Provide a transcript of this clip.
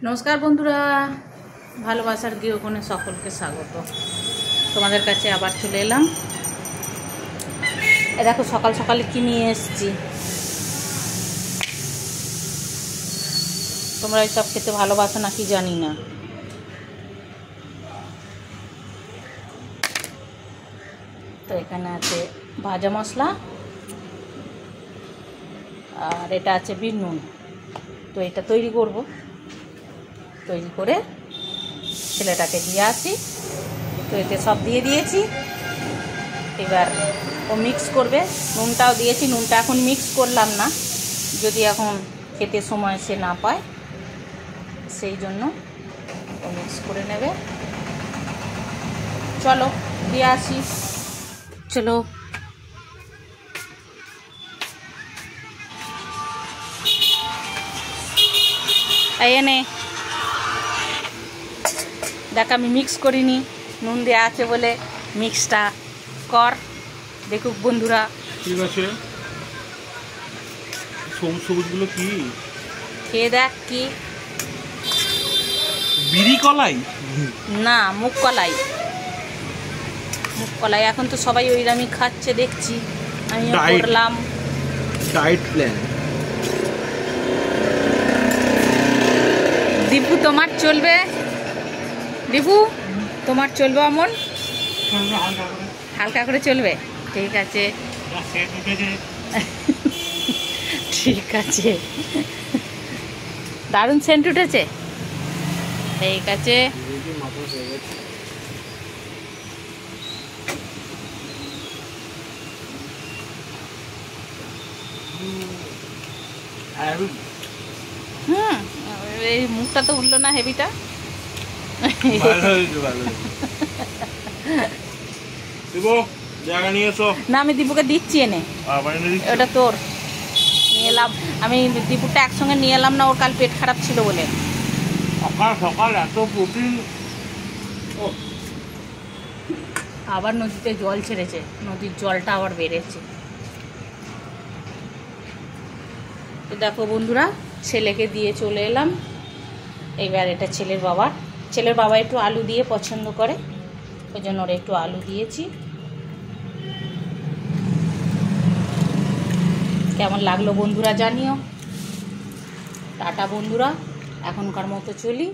নমস্কার বন্ধুরা, ভালোবাসার গৃহকোণে সকলকে স্বাগত। তোমাদের কাছে আবার চলে এলাম। দেখো সকাল সকালে কি নিয়ে এসেছি। তোমরা এইসব খেতে ভালোবাসো না কি জানি না। তো এখানে আছে ভাজা মশলা আর এটা আছে বিট নুন। তো এটা তৈরি করব, তৈরি করে ছেলেটাকে দিয়ে আসি। তো এতে সব দিয়ে দিয়েছি, এবার ও মিক্স করবে। নুনটাও দিয়েছি, নুনটা এখন মিক্স করলাম না, যদি এখন খেতে সময় সে না পায় সেই জন্য ও মিক্স করে নেবে। চলো দিয়ে আসি, চলো। এনে দেখ আমি মিক্স করিনি, নুন দেওয়া আছে বলে মিক্সটা কর, দেখুক বন্ধুরা। ঠিক আছে, সবুজ সবুজগুলো কি? খেয়ে দেখ কি। বিড়ি কলাই না, মুগ কলাই। মুগ কলাই এখন তো সবাই ওইরামই খাচ্ছে দেখছি, আমিও করলাম। Diet plan. দীপু তোমার চলবে? দীপু তোমার চলবে? অমন হালকা করে চলবে? ঠিক আছে ঠিক আছে, দারুণ সেন্ট উঠেছে। ঠিক আছে, এই মুখটা তো উঠলো না হেভিটা। না আমি দীপুকে দিচ্ছি এনে, ওটা তোর নিয়ে এলাম আমি। দীপুরটা একসঙ্গে নিয়ে এলাম না, ওর কাল পেট খারাপ ছিল বলে। সকাল সকাল এত প্রোটিন। আবার নদীতে জল ছেড়েছে, নদীর জলটা আবার বেড়েছে। তো দেখো বন্ধুরা, ছেলেকে দিয়ে চলে এলাম। এইবার এটা ছেলের বাবা একটু আলু দিয়ে পছন্দ করে, ওই জন্য ওরা একটু আলু দিয়েছি। কেমন লাগলো বন্ধুরা জানিও। টাটা বন্ধুরা, এখনকার মতো চলি।